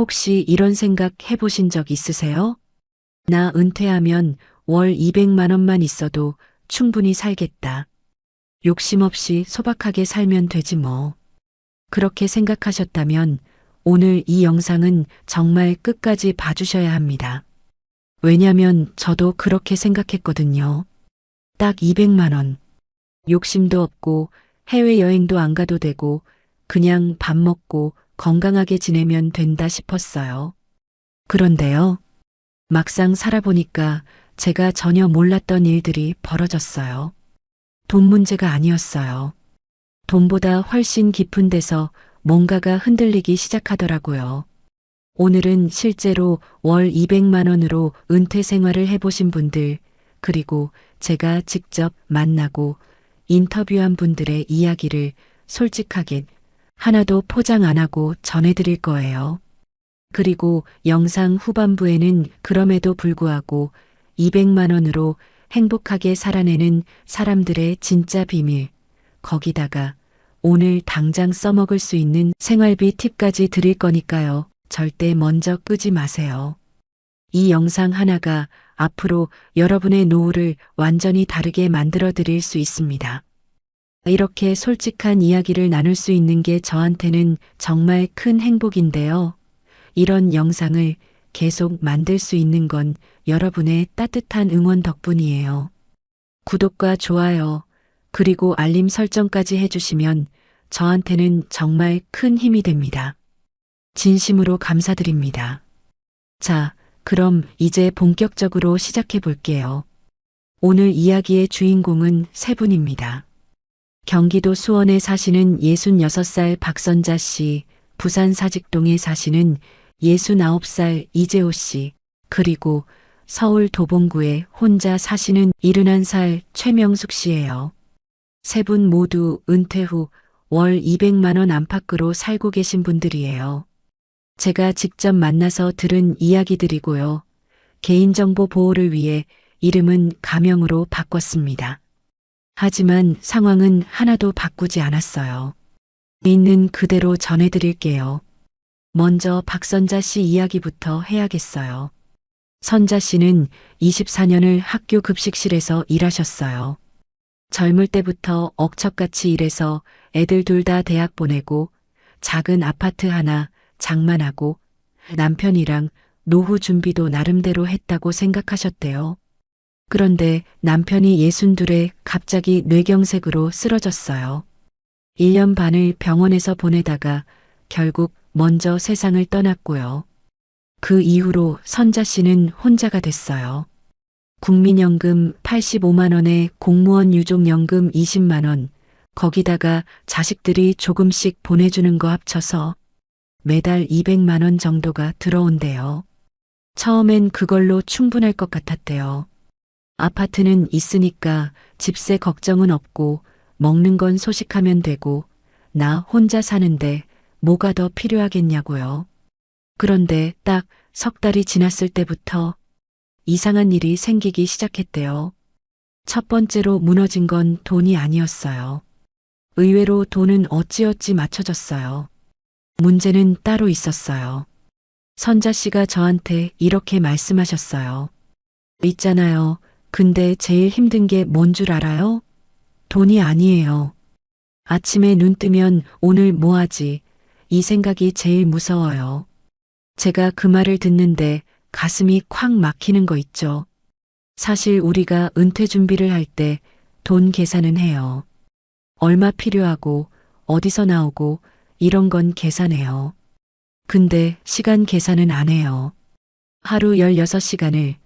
혹시 이런 생각 해보신 적 있으세요? 나 은퇴하면 월 200만 원만 있어도 충분히 살겠다. 욕심 없이 소박하게 살면 되지 뭐. 그렇게 생각하셨다면 오늘 이 영상은 정말 끝까지 봐주셔야 합니다. 왜냐면 저도 그렇게 생각했거든요. 딱 200만 원. 욕심도 없고 해외여행도 안 가도 되고 그냥 밥 먹고 건강하게 지내면 된다 싶었어요. 그런데요. 막상 살아보니까 제가 전혀 몰랐던 일들이 벌어졌어요. 돈 문제가 아니었어요. 돈보다 훨씬 깊은 데서 뭔가가 흔들리기 시작하더라고요. 오늘은 실제로 월 200만 원으로 은퇴 생활을 해보신 분들, 그리고 제가 직접 만나고 인터뷰한 분들의 이야기를 솔직하게 하나도 포장 안 하고 전해드릴 거예요. 그리고 영상 후반부에는 그럼에도 불구하고 200만 원으로 행복하게 살아내는 사람들의 진짜 비밀, 거기다가 오늘 당장 써먹을 수 있는 생활비 팁까지 드릴 거니까요. 절대 먼저 끄지 마세요. 이 영상 하나가 앞으로 여러분의 노후를 완전히 다르게 만들어 드릴 수 있습니다. 이렇게 솔직한 이야기를 나눌 수 있는 게 저한테는 정말 큰 행복인데요. 이런 영상을 계속 만들 수 있는 건 여러분의 따뜻한 응원 덕분이에요. 구독과 좋아요, 그리고 알림 설정까지 해주시면 저한테는 정말 큰 힘이 됩니다. 진심으로 감사드립니다. 자, 그럼 이제 본격적으로 시작해 볼게요. 오늘 이야기의 주인공은 세 분입니다. 경기도 수원에 사시는 66살 박선자 씨, 부산 사직동에 사시는 69살 이재호 씨, 그리고 서울 도봉구에 혼자 사시는 71살 최명숙 씨예요. 세 분 모두 은퇴 후 월 200만 원 안팎으로 살고 계신 분들이에요. 제가 직접 만나서 들은 이야기들이고요. 개인정보 보호를 위해 이름은 가명으로 바꿨습니다. 하지만 상황은 하나도 바꾸지 않았어요. 있는 그대로 전해드릴게요. 먼저 박선자 씨 이야기부터 해야겠어요. 선자 씨는 24년을 학교 급식실에서 일하셨어요. 젊을 때부터 억척같이 일해서 애들 둘 다 대학 보내고 작은 아파트 하나 장만하고 남편이랑 노후 준비도 나름대로 했다고 생각하셨대요. 그런데 남편이 62에 갑자기 뇌경색으로 쓰러졌어요. 1년 반을 병원에서 보내다가 결국 먼저 세상을 떠났고요. 그 이후로 선자 씨는 혼자가 됐어요. 국민연금 85만 원에 공무원 유족연금 20만 원, 거기다가 자식들이 조금씩 보내주는 거 합쳐서 매달 200만 원 정도가 들어온대요. 처음엔 그걸로 충분할 것 같았대요. 아파트는 있으니까 집세 걱정은 없고 먹는 건 소식하면 되고 나 혼자 사는데 뭐가 더 필요하겠냐고요. 그런데 딱 석 달이 지났을 때부터 이상한 일이 생기기 시작했대요. 첫 번째로 무너진 건 돈이 아니었어요. 의외로 돈은 어찌어찌 맞춰졌어요. 문제는 따로 있었어요. 선자 씨가 저한테 이렇게 말씀하셨어요. 있잖아요. 근데 제일 힘든 게 뭔 줄 알아요? 돈이 아니에요. 아침에 눈 뜨면 오늘 뭐 하지? 이 생각이 제일 무서워요. 제가 그 말을 듣는데 가슴이 콱 막히는 거 있죠. 사실 우리가 은퇴 준비를 할 때 돈 계산은 해요. 얼마 필요하고 어디서 나오고 이런 건 계산해요. 근데 시간 계산은 안 해요. 하루 16시간을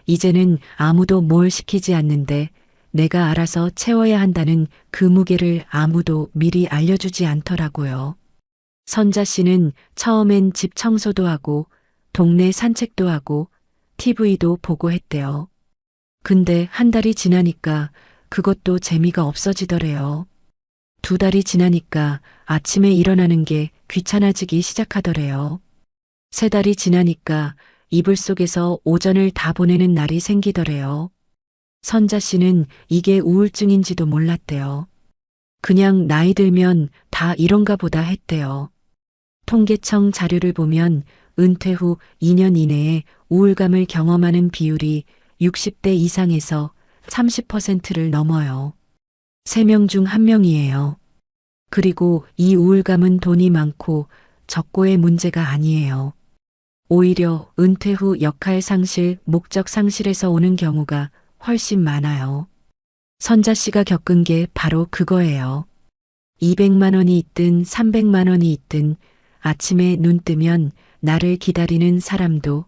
이제는 아무도 뭘 시키지 않는데 내가 알아서 채워야 한다는 그 무게를 아무도 미리 알려주지 않더라고요. 선자 씨는 처음엔 집 청소도 하고 동네 산책도 하고 TV도 보고 했대요. 근데 한 달이 지나니까 그것도 재미가 없어지더래요. 2달이 지나니까 아침에 일어나는 게 귀찮아지기 시작하더래요. 3달이 지나니까 이불 속에서 오전을 다 보내는 날이 생기더래요. 선자 씨는 이게 우울증인지도 몰랐대요. 그냥 나이 들면 다 이런가 보다 했대요. 통계청 자료를 보면 은퇴 후 2년 이내에 우울감을 경험하는 비율이 60대 이상에서 30%를 넘어요. 3명 중 1명이에요. 그리고 이 우울감은 돈이 많고 적고의 문제가 아니에요. 오히려 은퇴 후 역할 상실, 목적 상실에서 오는 경우가 훨씬 많아요. 선자 씨가 겪은 게 바로 그거예요. 200만 원이 있든 300만 원이 있든 아침에 눈 뜨면 나를 기다리는 사람도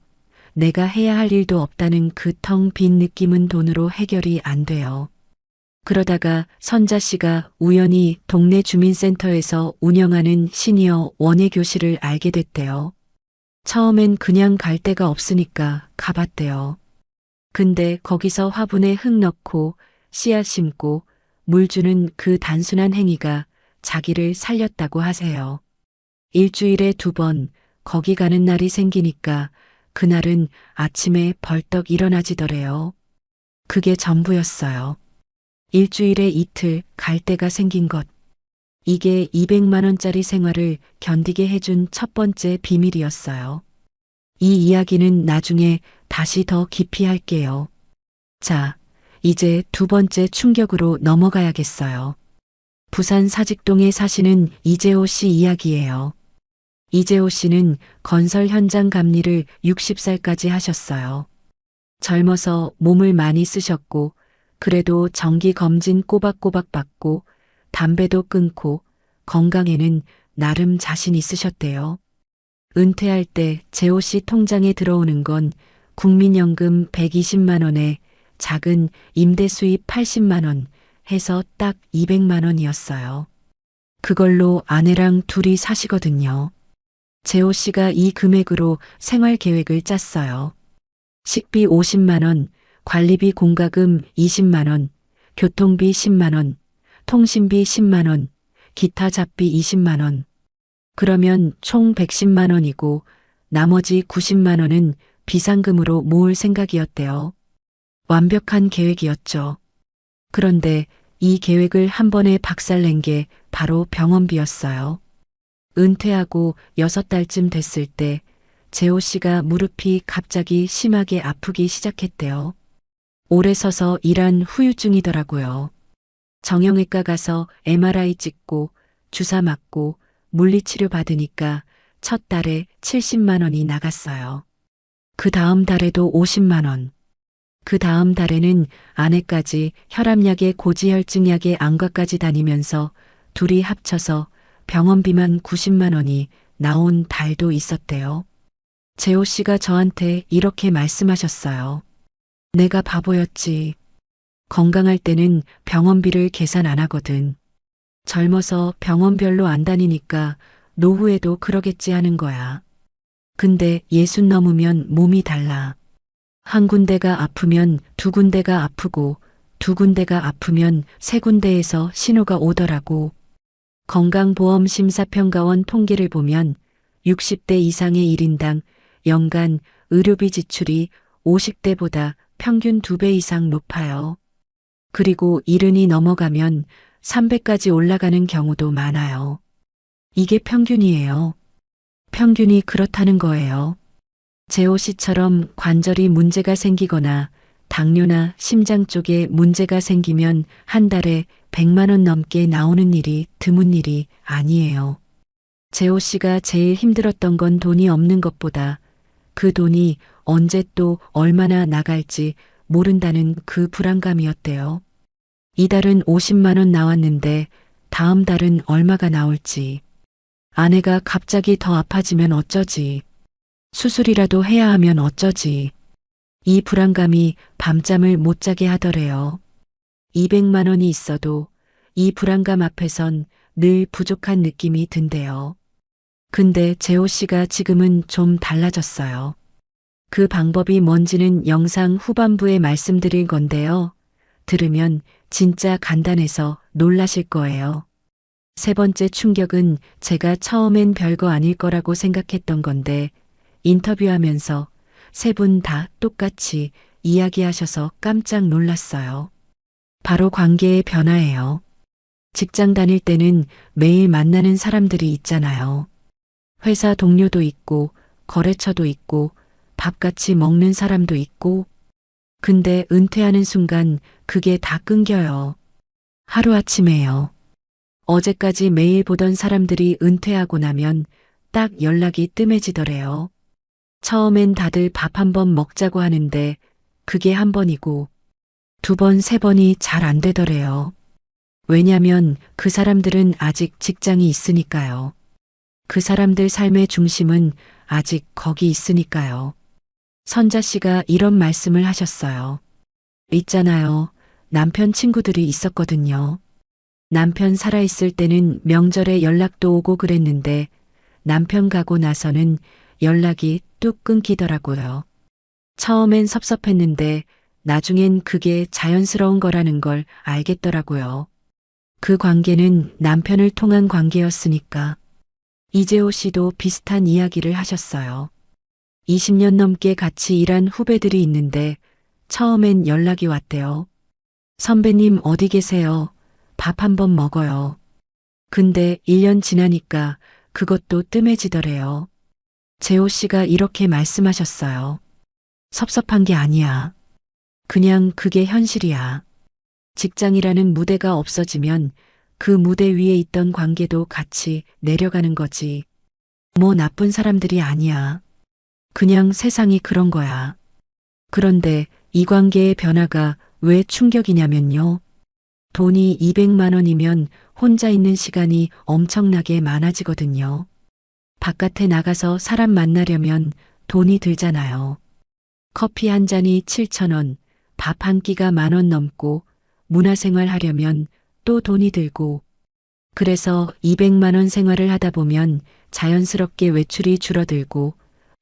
내가 해야 할 일도 없다는 그 텅 빈 느낌은 돈으로 해결이 안 돼요. 그러다가 선자 씨가 우연히 동네 주민센터에서 운영하는 시니어 원예 교실을 알게 됐대요. 처음엔 그냥 갈 데가 없으니까 가봤대요. 근데 거기서 화분에 흙 넣고 씨앗 심고 물 주는 그 단순한 행위가 자기를 살렸다고 하세요. 일주일에 2번 거기 가는 날이 생기니까 그날은 아침에 벌떡 일어나지더래요. 그게 전부였어요. 일주일에 이틀 갈 데가 생긴 것. 이게 200만 원짜리 생활을 견디게 해준 첫 번째 비밀이었어요. 이 이야기는 나중에 다시 더 깊이 할게요. 자, 이제 2번째 충격으로 넘어가야겠어요. 부산 사직동에 사시는 이재호 씨 이야기예요. 이재호 씨는 건설 현장 감리를 60살까지 하셨어요. 젊어서 몸을 많이 쓰셨고 그래도 정기 검진 꼬박꼬박 받고 담배도 끊고 건강에는 나름 자신 있으셨대요. 은퇴할 때 재호 씨 통장에 들어오는 건 국민연금 120만 원에 작은 임대 수입 80만 원 해서 딱 200만 원이었어요. 그걸로 아내랑 둘이 사시거든요. 재호 씨가 이 금액으로 생활 계획을 짰어요. 식비 50만 원, 관리비 공과금 20만 원, 교통비 10만 원, 통신비 10만 원, 기타 잡비 20만 원. 그러면 총 110만 원이고 나머지 90만 원은 비상금으로 모을 생각이었대요. 완벽한 계획이었죠. 그런데 이 계획을 한 번에 박살낸 게 바로 병원비였어요. 은퇴하고 6달쯤 됐을 때 재호 씨가 무릎이 갑자기 심하게 아프기 시작했대요. 오래 서서 일한 후유증이더라고요. 정형외과 가서 MRI 찍고 주사 맞고 물리치료 받으니까 첫 달에 70만 원이 나갔어요. 그 다음 달에도 50만 원. 그 다음 달에는 아내까지 혈압약에 고지혈증약에 안과까지 다니면서 둘이 합쳐서 병원비만 90만 원이 나온 달도 있었대요. 재호 씨가 저한테 이렇게 말씀하셨어요. 내가 바보였지. 건강할 때는 병원비를 계산 안 하거든. 젊어서 병원 별로 안 다니니까 노후에도 그러겠지 하는 거야. 근데 60 넘으면 몸이 달라. 한 군데가 아프면 2군데가 아프고 2군데가 아프면 3군데에서 신호가 오더라고. 건강보험심사평가원 통계를 보면 60대 이상의 1인당 연간 의료비 지출이 50대보다 평균 2배 이상 높아요. 그리고 70이 넘어가면 300까지 올라가는 경우도 많아요. 이게 평균이에요. 평균이 그렇다는 거예요. 재호 씨처럼 관절이 문제가 생기거나 당뇨나 심장 쪽에 문제가 생기면 한 달에 100만 원 넘게 나오는 일이 드문 일이 아니에요. 재호 씨가 제일 힘들었던 건 돈이 없는 것보다 그 돈이 언제 또 얼마나 나갈지 모른다는 그 불안감이었대요. 이달은 50만 원 나왔는데 다음 달은 얼마가 나올지. 아내가 갑자기 더 아파지면 어쩌지. 수술이라도 해야 하면 어쩌지. 이 불안감이 밤잠을 못 자게 하더래요. 200만 원이 있어도 이 불안감 앞에선 늘 부족한 느낌이 든대요. 근데 재호 씨가 지금은 좀 달라졌어요. 그 방법이 뭔지는 영상 후반부에 말씀드릴 건데요. 들으면 진짜 간단해서 놀라실 거예요. 3번째 충격은 제가 처음엔 별거 아닐 거라고 생각했던 건데 인터뷰하면서 3분 다 똑같이 이야기하셔서 깜짝 놀랐어요. 바로 관계의 변화예요. 직장 다닐 때는 매일 만나는 사람들이 있잖아요. 회사 동료도 있고 거래처도 있고 밥 같이 먹는 사람도 있고. 근데 은퇴하는 순간 그게 다 끊겨요. 하루아침에요. 어제까지 매일 보던 사람들이 은퇴하고 나면 딱 연락이 뜸해지더래요. 처음엔 다들 밥 한 번 먹자고 하는데 그게 한 번이고 두 번, 세 번이 잘 안 되더래요. 왜냐면 그 사람들은 아직 직장이 있으니까요. 그 사람들 삶의 중심은 아직 거기 있으니까요. 선자 씨가 이런 말씀을 하셨어요. 있잖아요. 남편 친구들이 있었거든요. 남편 살아있을 때는 명절에 연락도 오고 그랬는데 남편 가고 나서는 연락이 뚝 끊기더라고요. 처음엔 섭섭했는데 나중엔 그게 자연스러운 거라는 걸 알겠더라고요. 그 관계는 남편을 통한 관계였으니까. 이재호 씨도 비슷한 이야기를 하셨어요. 20년 넘게 같이 일한 후배들이 있는데 처음엔 연락이 왔대요. 선배님 어디 계세요? 밥 한 번 먹어요. 근데 1년 지나니까 그것도 뜸해지더래요. 재호 씨가 이렇게 말씀하셨어요. 섭섭한 게 아니야. 그냥 그게 현실이야. 직장이라는 무대가 없어지면 그 무대 위에 있던 관계도 같이 내려가는 거지. 뭐 나쁜 사람들이 아니야. 그냥 세상이 그런 거야. 그런데 이 관계의 변화가 왜 충격이냐면요. 돈이 200만 원이면 혼자 있는 시간이 엄청나게 많아지거든요. 바깥에 나가서 사람 만나려면 돈이 들잖아요. 커피 한 잔이 7,000원, 밥 한 끼가 10,000원 넘고 문화생활 하려면 또 돈이 들고. 그래서 200만 원 생활을 하다 보면 자연스럽게 외출이 줄어들고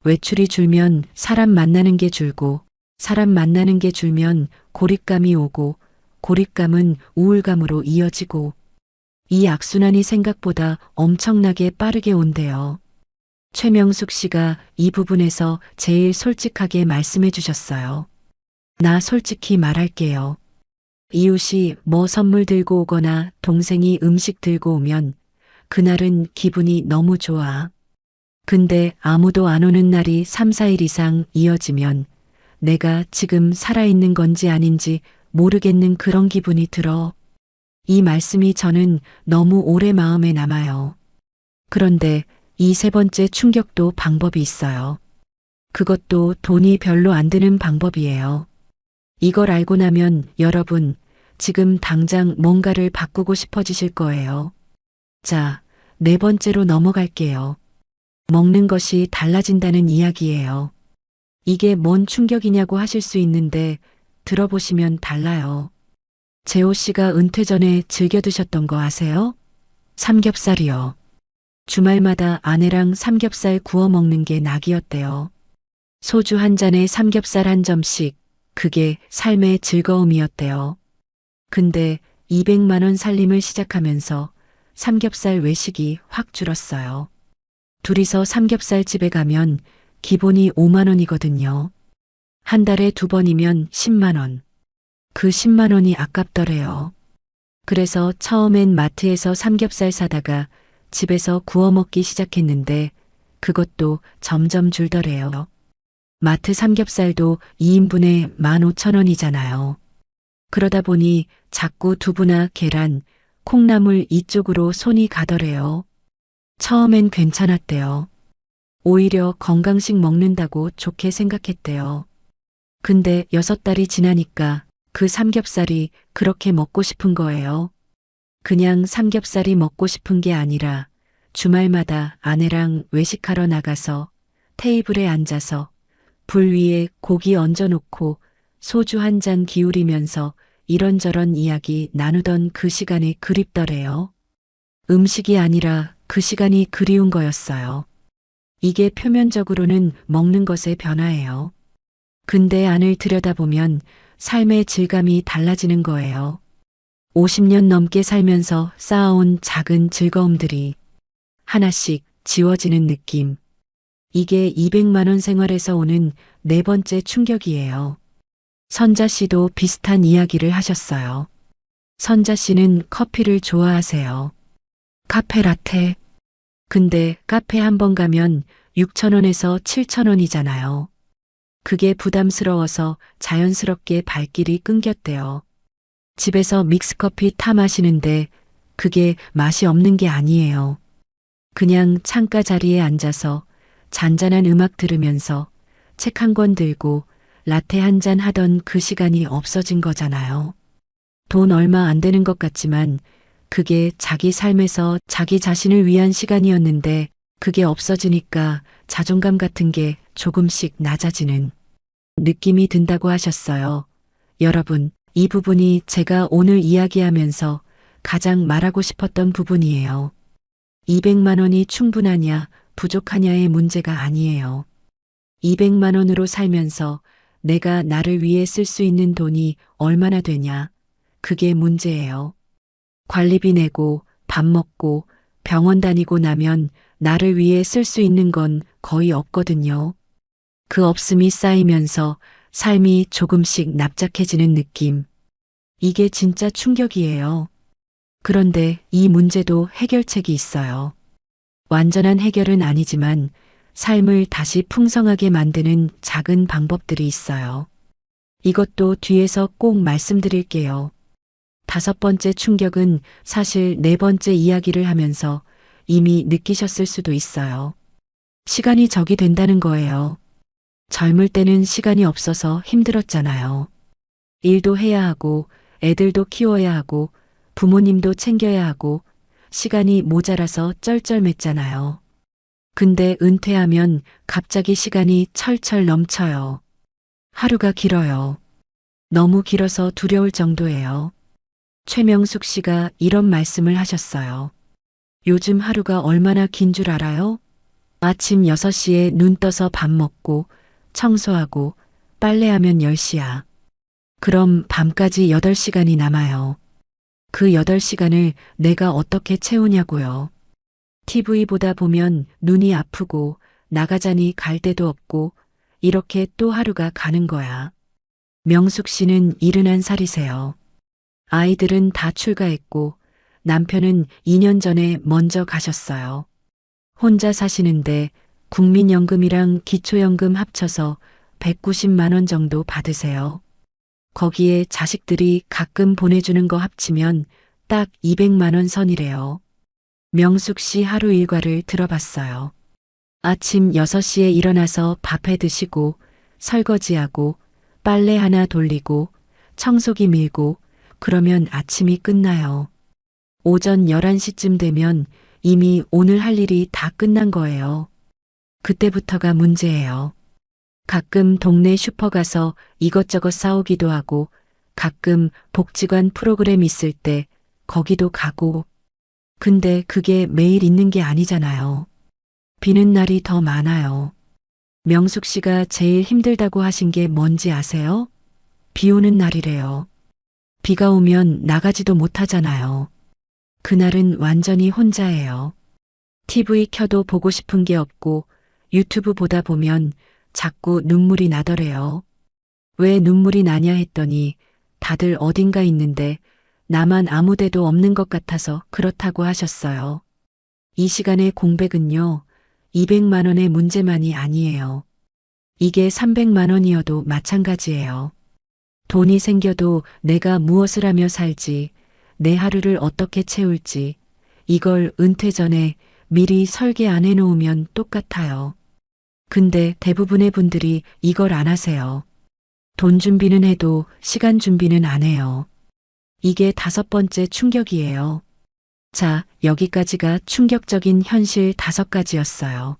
외출이 줄면 사람 만나는 게 줄고 사람 만나는 게 줄면 고립감이 오고 고립감은 우울감으로 이어지고 이 악순환이 생각보다 엄청나게 빠르게 온대요. 최명숙 씨가 이 부분에서 제일 솔직하게 말씀해 주셨어요. 나 솔직히 말할게요. 이웃이 뭐 선물 들고 오거나 동생이 음식 들고 오면 그날은 기분이 너무 좋아. 근데 아무도 안 오는 날이 3, 4일 이상 이어지면 내가 지금 살아있는 건지 아닌지 모르겠는 그런 기분이 들어. 이 말씀이 저는 너무 오래 마음에 남아요. 그런데 이 세 번째 충격도 방법이 있어요. 그것도 돈이 별로 안 드는 방법이에요. 이걸 알고 나면 여러분 지금 당장 뭔가를 바꾸고 싶어지실 거예요. 자, 네 번째로 넘어갈게요. 먹는 것이 달라진다는 이야기예요. 이게 뭔 충격이냐고 하실 수 있는데 들어보시면 달라요. 재호 씨가 은퇴 전에 즐겨 드셨던 거 아세요? 삼겹살이요. 주말마다 아내랑 삼겹살 구워 먹는 게 낙이었대요. 소주 한 잔에 삼겹살 한 점씩, 그게 삶의 즐거움이었대요. 근데 200만 원 살림을 시작하면서 삼겹살 외식이 확 줄었어요. 둘이서 삼겹살 집에 가면 기본이 5만 원이거든요. 한 달에 2번이면 10만 원. 그 10만 원이 아깝더래요. 그래서 처음엔 마트에서 삼겹살 사다가 집에서 구워 먹기 시작했는데 그것도 점점 줄더래요. 마트 삼겹살도 2인분에 15,000원이잖아요. 그러다 보니 자꾸 두부나 계란, 콩나물 이쪽으로 손이 가더래요. 처음엔 괜찮았대요. 오히려 건강식 먹는다고 좋게 생각했대요. 근데 6달이 지나니까 그 삼겹살이 그렇게 먹고 싶은 거예요. 그냥 삼겹살이 먹고 싶은 게 아니라 주말마다 아내랑 외식하러 나가서 테이블에 앉아서 불 위에 고기 얹어놓고 소주 한 잔 기울이면서 이런저런 이야기 나누던 그 시간이 그립더래요. 음식이 아니라 그 시간이 그리운 거였어요. 이게 표면적으로는 먹는 것의 변화예요. 근데 안을 들여다보면 삶의 질감이 달라지는 거예요. 50년 넘게 살면서 쌓아온 작은 즐거움들이 하나씩 지워지는 느낌. 이게 200만 원 생활에서 오는 네 번째 충격이에요. 선자 씨도 비슷한 이야기를 하셨어요. 선자 씨는 커피를 좋아하세요. 카페 라테. 근데 카페 한 번 가면 6,000원에서 7,000원이잖아요. 그게 부담스러워서 자연스럽게 발길이 끊겼대요. 집에서 믹스커피 타 마시는데 그게 맛이 없는 게 아니에요. 그냥 창가 자리에 앉아서 잔잔한 음악 들으면서 책 한 권 들고 라테 한 잔 하던 그 시간이 없어진 거잖아요. 돈 얼마 안 되는 것 같지만 그게 자기 삶에서 자기 자신을 위한 시간이었는데 그게 없어지니까 자존감 같은 게 조금씩 낮아지는 느낌이 든다고 하셨어요. 여러분, 이 부분이 제가 오늘 이야기하면서 가장 말하고 싶었던 부분이에요. 200만 원이 충분하냐, 부족하냐의 문제가 아니에요. 200만 원으로 살면서 내가 나를 위해 쓸 수 있는 돈이 얼마나 되냐, 그게 문제예요. 관리비 내고 밥 먹고 병원 다니고 나면 나를 위해 쓸 수 있는 건 거의 없거든요. 그 없음이 쌓이면서 삶이 조금씩 납작해지는 느낌. 이게 진짜 충격이에요. 그런데 이 문제도 해결책이 있어요. 완전한 해결은 아니지만 삶을 다시 풍성하게 만드는 작은 방법들이 있어요. 이것도 뒤에서 꼭 말씀드릴게요. 5번째 충격은 사실 4번째 이야기를 하면서 이미 느끼셨을 수도 있어요. 시간이 적이 된다는 거예요. 젊을 때는 시간이 없어서 힘들었잖아요. 일도 해야 하고, 애들도 키워야 하고, 부모님도 챙겨야 하고, 시간이 모자라서 쩔쩔맸잖아요. 근데 은퇴하면 갑자기 시간이 철철 넘쳐요. 하루가 길어요. 너무 길어서 두려울 정도예요. 최명숙 씨가 이런 말씀을 하셨어요. 요즘 하루가 얼마나 긴 줄 알아요? 아침 6시에 눈 떠서 밥 먹고 청소하고 빨래하면 10시야. 그럼 밤까지 8시간이 남아요. 그 8시간을 내가 어떻게 채우냐고요. TV 보다 보면 눈이 아프고 나가자니 갈 데도 없고 이렇게 또 하루가 가는 거야. 명숙 씨는 71살이세요. 아이들은 다 출가했고 남편은 2년 전에 먼저 가셨어요. 혼자 사시는데 국민연금이랑 기초연금 합쳐서 190만 원 정도 받으세요. 거기에 자식들이 가끔 보내주는 거 합치면 딱 200만 원 선이래요. 명숙 씨 하루 일과를 들어봤어요. 아침 6시에 일어나서 밥해 드시고 설거지하고 빨래 하나 돌리고 청소기 밀고 그러면 아침이 끝나요. 오전 11시쯤 되면 이미 오늘 할 일이 다 끝난 거예요. 그때부터가 문제예요. 가끔 동네 슈퍼 가서 이것저것 사오기도 하고 가끔 복지관 프로그램 있을 때 거기도 가고 근데 그게 매일 있는 게 아니잖아요. 비는 날이 더 많아요. 명숙 씨가 제일 힘들다고 하신 게 뭔지 아세요? 비 오는 날이래요. 비가 오면 나가지도 못하잖아요. 그날은 완전히 혼자예요. TV 켜도 보고 싶은 게 없고 유튜브 보다 보면 자꾸 눈물이 나더래요. 왜 눈물이 나냐 했더니 다들 어딘가 있는데 나만 아무 데도 없는 것 같아서 그렇다고 하셨어요. 이 시간의 공백은요, 200만 원의 문제만이 아니에요. 이게 300만 원이어도 마찬가지예요. 돈이 생겨도 내가 무엇을 하며 살지, 내 하루를 어떻게 채울지, 이걸 은퇴 전에 미리 설계 안 해놓으면 똑같아요. 근데 대부분의 분들이 이걸 안 하세요. 돈 준비는 해도 시간 준비는 안 해요. 이게 5번째 충격이에요. 자, 여기까지가 충격적인 현실 5가지였어요.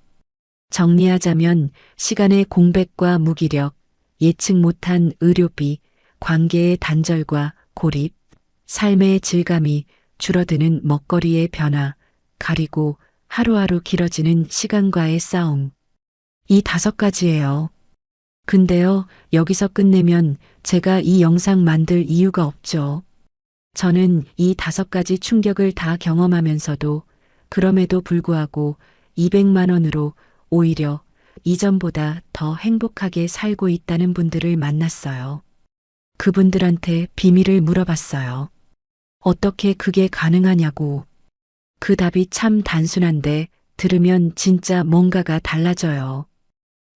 정리하자면 시간의 공백과 무기력, 예측 못한 의료비, 관계의 단절과 고립, 삶의 질감이 줄어드는 먹거리의 변화, 가리고 하루하루 길어지는 시간과의 싸움. 이 5가지예요. 근데요, 여기서 끝내면 제가 이 영상 만들 이유가 없죠. 저는 이 5가지 충격을 다 경험하면서도 그럼에도 불구하고 200만 원으로 오히려 이전보다 더 행복하게 살고 있다는 분들을 만났어요. 그분들한테 비밀을 물어봤어요. 어떻게 그게 가능하냐고. 그 답이 참 단순한데 들으면 진짜 뭔가가 달라져요.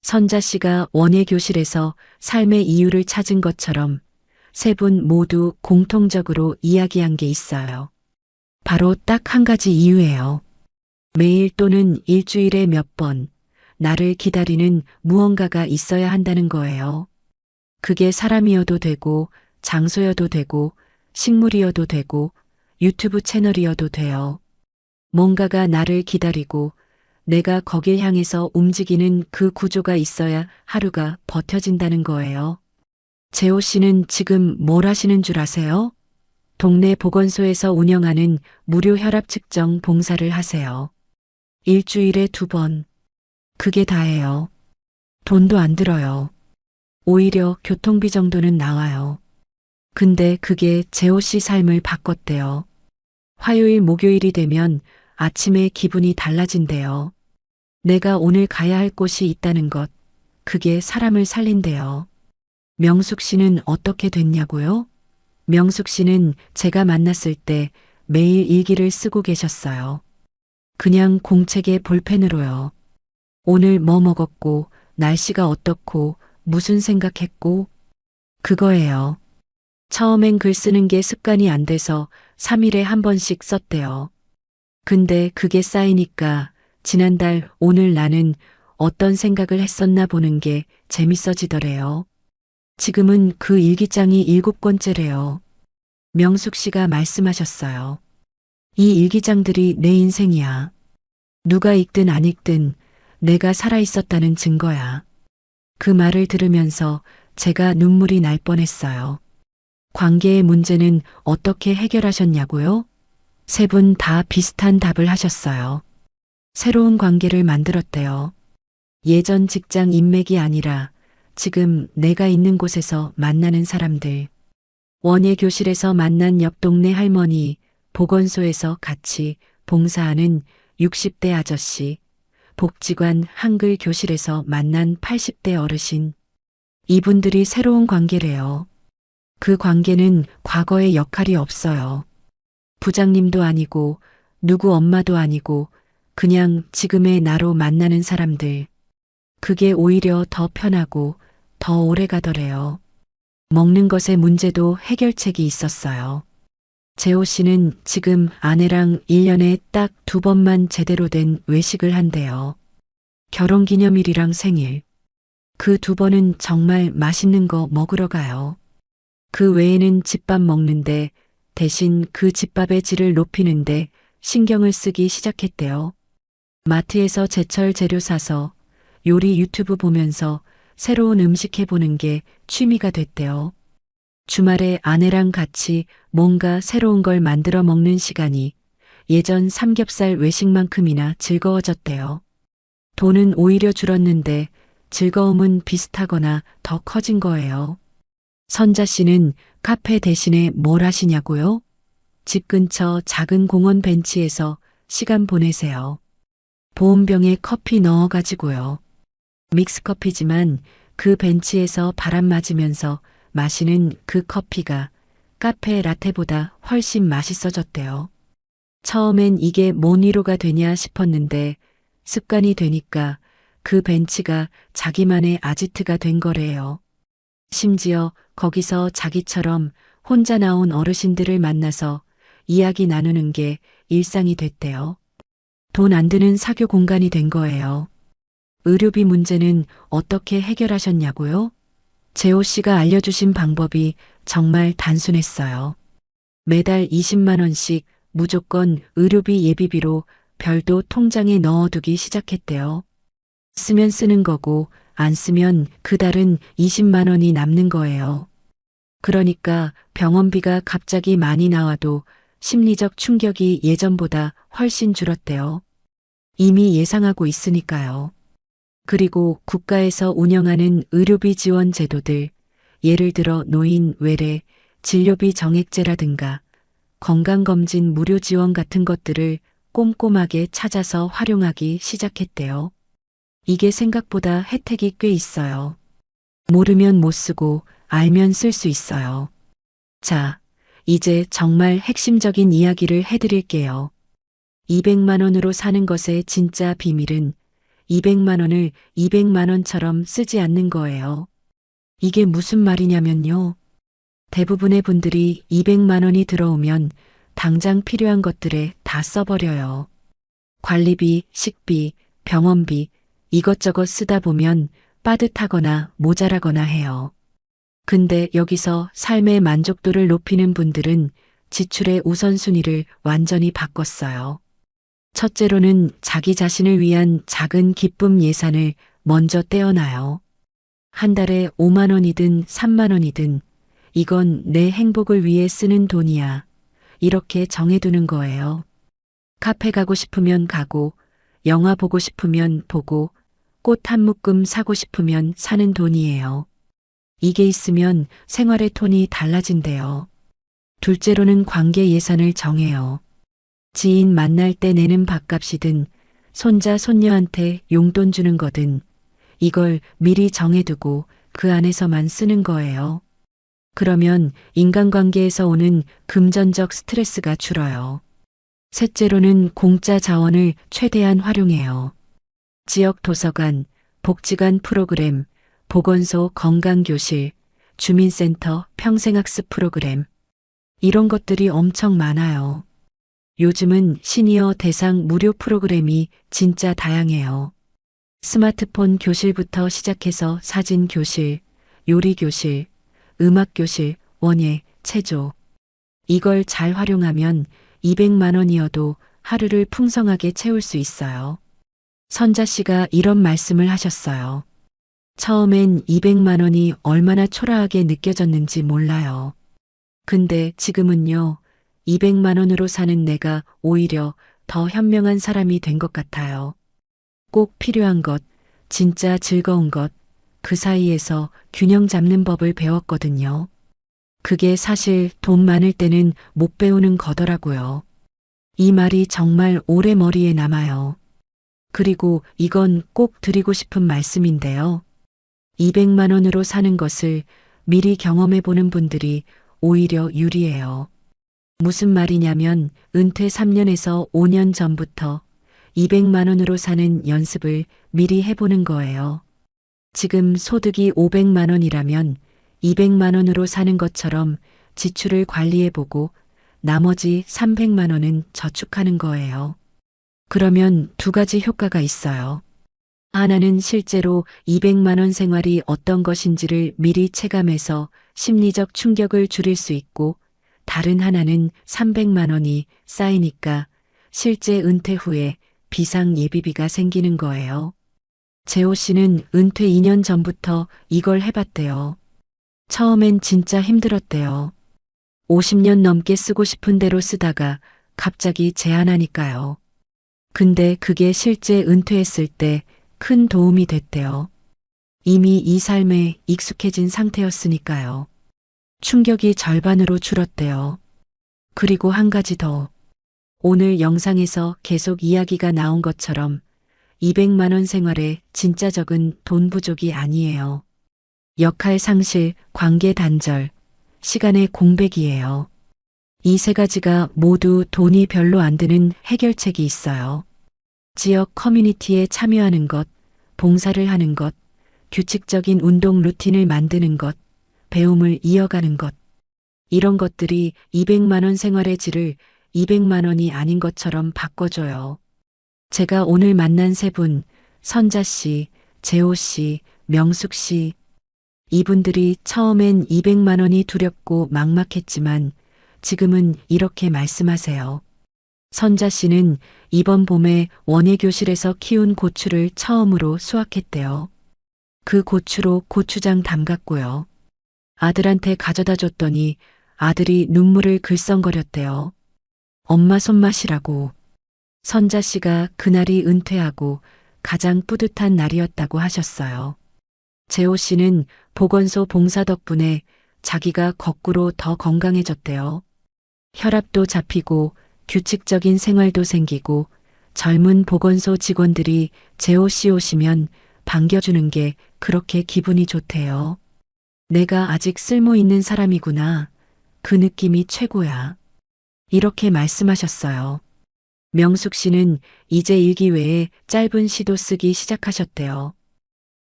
선자 씨가 원예 교실에서 삶의 이유를 찾은 것처럼 세 분 모두 공통적으로 이야기한 게 있어요. 바로 딱 한 가지 이유예요. 매일 또는 일주일에 몇 번 나를 기다리는 무언가가 있어야 한다는 거예요. 그게 사람이어도 되고 장소여도 되고 식물이어도 되고 유튜브 채널이어도 돼요. 뭔가가 나를 기다리고 내가 거길 향해서 움직이는 그 구조가 있어야 하루가 버텨진다는 거예요. 재호 씨는 지금 뭘 하시는 줄 아세요? 동네 보건소에서 운영하는 무료 혈압 측정 봉사를 하세요. 일주일에 2번. 그게 다예요. 돈도 안 들어요. 오히려 교통비 정도는 나와요. 근데 그게 재호 씨 삶을 바꿨대요. 화요일, 목요일이 되면 아침에 기분이 달라진대요. 내가 오늘 가야 할 곳이 있다는 것, 그게 사람을 살린대요. 명숙 씨는 어떻게 됐냐고요? 명숙 씨는 제가 만났을 때 매일 일기를 쓰고 계셨어요. 그냥 공책에 볼펜으로요. 오늘 뭐 먹었고, 날씨가 어떻고, 무슨 생각했고, 그거예요. 처음엔 글 쓰는 게 습관이 안 돼서 3일에 한 번씩 썼대요. 근데 그게 쌓이니까 지난달 오늘 나는 어떤 생각을 했었나 보는 게 재밌어지더래요. 지금은 그 일기장이 7권째래요. 명숙 씨가 말씀하셨어요. 이 일기장들이 내 인생이야. 누가 읽든 안 읽든 내가 살아있었다는 증거야. 그 말을 들으면서 제가 눈물이 날 뻔했어요. 관계의 문제는 어떻게 해결하셨냐고요? 세 분 다 비슷한 답을 하셨어요. 새로운 관계를 만들었대요. 예전 직장 인맥이 아니라 지금 내가 있는 곳에서 만나는 사람들. 원예 교실에서 만난 옆 동네 할머니, 보건소에서 같이 봉사하는 60대 아저씨, 복지관 한글 교실에서 만난 80대 어르신. 이분들이 새로운 관계래요. 그 관계는 과거의 역할이 없어요. 부장님도 아니고 누구 엄마도 아니고 그냥 지금의 나로 만나는 사람들. 그게 오히려 더 편하고 더 오래 가더래요. 먹는 것의 문제도 해결책이 있었어요. 재호 씨는 지금 아내랑 1년에 딱 2번만 제대로 된 외식을 한대요. 결혼기념일이랑 생일. 그 2번은 정말 맛있는 거 먹으러 가요. 그 외에는 집밥 먹는데 대신 그 집밥의 질을 높이는데 신경을 쓰기 시작했대요. 마트에서 제철 재료 사서 요리 유튜브 보면서 새로운 음식 해보는 게 취미가 됐대요. 주말에 아내랑 같이 뭔가 새로운 걸 만들어 먹는 시간이 예전 삼겹살 외식만큼이나 즐거워졌대요. 돈은 오히려 줄었는데 즐거움은 비슷하거나 더 커진 거예요. 선자 씨는 카페 대신에 뭘 하시냐고요? 집 근처 작은 공원 벤치에서 시간 보내세요. 보온병에 커피 넣어가지고요. 믹스커피지만 그 벤치에서 바람 맞으면서 마시는 그 커피가 카페 라테보다 훨씬 맛있어졌대요. 처음엔 이게 뭔 위로가 되냐 싶었는데 습관이 되니까 그 벤치가 자기만의 아지트가 된 거래요. 심지어 거기서 자기처럼 혼자 나온 어르신들을 만나서 이야기 나누는 게 일상이 됐대요. 돈 안 드는 사교 공간이 된 거예요. 의료비 문제는 어떻게 해결하셨냐고요? 재호 씨가 알려주신 방법이 정말 단순했어요. 매달 20만 원씩 무조건 의료비 예비비로 별도 통장에 넣어두기 시작했대요. 쓰면 쓰는 거고 안 쓰면 그 달은 20만 원이 남는 거예요. 그러니까 병원비가 갑자기 많이 나와도 심리적 충격이 예전보다 훨씬 줄었대요. 이미 예상하고 있으니까요. 그리고 국가에서 운영하는 의료비 지원 제도들, 예를 들어 노인, 외래, 진료비 정액제라든가 건강검진 무료 지원 같은 것들을 꼼꼼하게 찾아서 활용하기 시작했대요. 이게 생각보다 혜택이 꽤 있어요. 모르면 못 쓰고 알면 쓸 수 있어요. 자, 이제 정말 핵심적인 이야기를 해드릴게요. 200만 원으로 사는 것의 진짜 비밀은 200만 원을 200만 원처럼 쓰지 않는 거예요. 이게 무슨 말이냐면요. 대부분의 분들이 200만 원이 들어오면 당장 필요한 것들에 다 써버려요. 관리비, 식비, 병원비, 이것저것 쓰다 보면 빠듯하거나 모자라거나 해요. 근데 여기서 삶의 만족도를 높이는 분들은 지출의 우선순위를 완전히 바꿨어요. 첫째로는 자기 자신을 위한 작은 기쁨 예산을 먼저 떼어놔요. 한 달에 5만 원이든 3만 원이든 이건 내 행복을 위해 쓰는 돈이야. 이렇게 정해두는 거예요. 카페 가고 싶으면 가고, 영화 보고 싶으면 보고, 꽃 한 묶음 사고 싶으면 사는 돈이에요. 이게 있으면 생활의 톤이 달라진대요. 둘째로는 관계 예산을 정해요. 지인 만날 때 내는 밥값이든, 손자, 손녀한테 용돈 주는 거든, 이걸 미리 정해두고 그 안에서만 쓰는 거예요. 그러면 인간관계에서 오는 금전적 스트레스가 줄어요. 셋째로는 공짜 자원을 최대한 활용해요. 지역 도서관, 복지관 프로그램, 보건소 건강교실, 주민센터 평생학습 프로그램. 이런 것들이 엄청 많아요. 요즘은 시니어 대상 무료 프로그램이 진짜 다양해요. 스마트폰 교실부터 시작해서 사진 교실, 요리 교실, 음악 교실, 원예, 체조. 이걸 잘 활용하면 200만 원이어도 하루를 풍성하게 채울 수 있어요. 선자 씨가 이런 말씀을 하셨어요. 처음엔 200만 원이 얼마나 초라하게 느껴졌는지 몰라요. 근데 지금은요, 200만 원으로 사는 내가 오히려 더 현명한 사람이 된 것 같아요. 꼭 필요한 것, 진짜 즐거운 것, 그 사이에서 균형 잡는 법을 배웠거든요. 그게 사실 돈 많을 때는 못 배우는 거더라고요. 이 말이 정말 오래 머리에 남아요. 그리고 이건 꼭 드리고 싶은 말씀인데요. 200만 원으로 사는 것을 미리 경험해 보는 분들이 오히려 유리해요. 무슨 말이냐면 은퇴 3년에서 5년 전부터 200만 원으로 사는 연습을 미리 해보는 거예요. 지금 소득이 500만 원이라면 200만 원으로 사는 것처럼 지출을 관리해보고 나머지 300만 원은 저축하는 거예요. 그러면 두 가지 효과가 있어요. 하나는 실제로 200만 원 생활이 어떤 것인지를 미리 체감해서 심리적 충격을 줄일 수 있고, 다른 하나는 300만 원이 쌓이니까 실제 은퇴 후에 비상 예비비가 생기는 거예요. 재호 씨는 은퇴 2년 전부터 이걸 해봤대요. 처음엔 진짜 힘들었대요. 50년 넘게 쓰고 싶은 대로 쓰다가 갑자기 제한하니까요. 근데 그게 실제 은퇴했을 때 큰 도움이 됐대요. 이미 이 삶에 익숙해진 상태였으니까요. 충격이 절반으로 줄었대요. 그리고 한 가지 더. 오늘 영상에서 계속 이야기가 나온 것처럼 200만 원 생활에 진짜 적은 돈 부족이 아니에요. 역할 상실, 관계 단절, 시간의 공백이에요. 이 세 가지가 모두 돈이 별로 안 드는 해결책이 있어요. 지역 커뮤니티에 참여하는 것, 봉사를 하는 것, 규칙적인 운동 루틴을 만드는 것, 배움을 이어가는 것. 이런 것들이 200만 원 생활의 질을 200만 원이 아닌 것처럼 바꿔줘요. 제가 오늘 만난 세 분, 선자 씨, 재호 씨, 명숙 씨. 이분들이 처음엔 200만 원이 두렵고 막막했지만 지금은 이렇게 말씀하세요. 선자 씨는 이번 봄에 원예교실에서 키운 고추를 처음으로 수확했대요. 그 고추로 고추장 담갔고요. 아들한테 가져다 줬더니 아들이 눈물을 글썽거렸대요. 엄마 손맛이라고. 선자 씨가 그날이 은퇴하고 가장 뿌듯한 날이었다고 하셨어요. 재호 씨는 보건소 봉사 덕분에 자기가 거꾸로 더 건강해졌대요. 혈압도 잡히고 규칙적인 생활도 생기고 젊은 보건소 직원들이 재호 씨 오시면 반겨주는 게 그렇게 기분이 좋대요. 내가 아직 쓸모 있는 사람이구나. 그 느낌이 최고야. 이렇게 말씀하셨어요. 명숙 씨는 이제 일기 외에 짧은 시도 쓰기 시작하셨대요.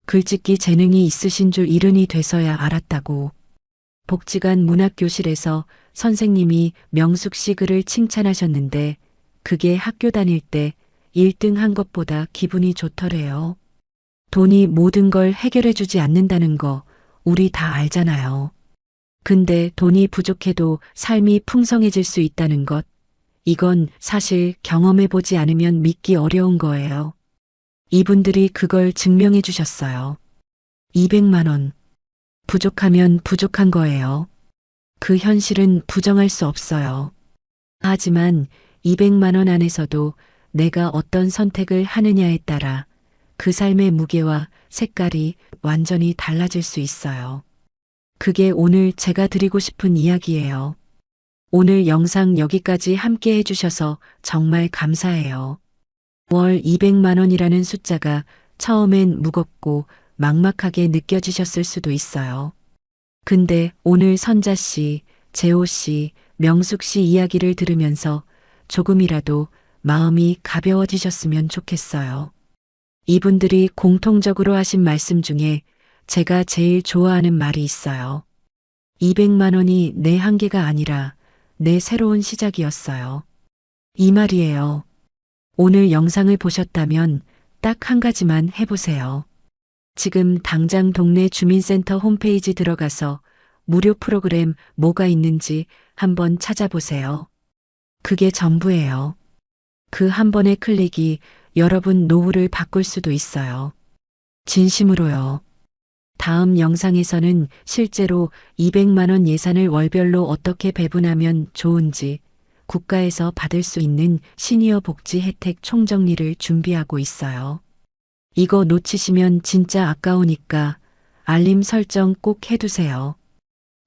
글짓기 재능이 있으신 줄 이른이 돼서야 알았다고. 복지관 문학교실에서 선생님이 명숙 씨 글을 칭찬하셨는데 그게 학교 다닐 때 1등 한 것보다 기분이 좋더래요. 돈이 모든 걸 해결해 주지 않는다는 거 우리 다 알잖아요. 근데 돈이 부족해도 삶이 풍성해질 수 있다는 것, 이건 사실 경험해 보지 않으면 믿기 어려운 거예요. 이분들이 그걸 증명해 주셨어요. 200만 원. 부족하면 부족한 거예요. 그 현실은 부정할 수 없어요. 하지만 200만 원 안에서도 내가 어떤 선택을 하느냐에 따라 그 삶의 무게와 색깔이 완전히 달라질 수 있어요. 그게 오늘 제가 드리고 싶은 이야기예요. 오늘 영상 여기까지 함께 해주셔서 정말 감사해요. 월 200만 원이라는 숫자가 처음엔 무겁고 막막하게 느껴지셨을 수도 있어요. 근데 오늘 선자 씨, 재호 씨, 명숙 씨 이야기를 들으면서 조금이라도 마음이 가벼워지셨으면 좋겠어요. 이분들이 공통적으로 하신 말씀 중에 제가 제일 좋아하는 말이 있어요. 200만 원이 내 한계가 아니라 내 새로운 시작이었어요. 이 말이에요. 오늘 영상을 보셨다면 딱 한 가지만 해보세요. 지금 당장 동네 주민센터 홈페이지 들어가서 무료 프로그램 뭐가 있는지 한번 찾아보세요. 그게 전부예요. 그 한 번의 클릭이 여러분 노후를 바꿀 수도 있어요. 진심으로요. 다음 영상에서는 실제로 200만 원 예산을 월별로 어떻게 배분하면 좋은지 국가에서 받을 수 있는 시니어 복지 혜택 총정리를 준비하고 있어요. 이거 놓치시면 진짜 아까우니까 알림 설정 꼭 해두세요.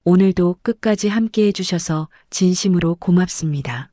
오늘도 끝까지 함께 해주셔서 진심으로 고맙습니다.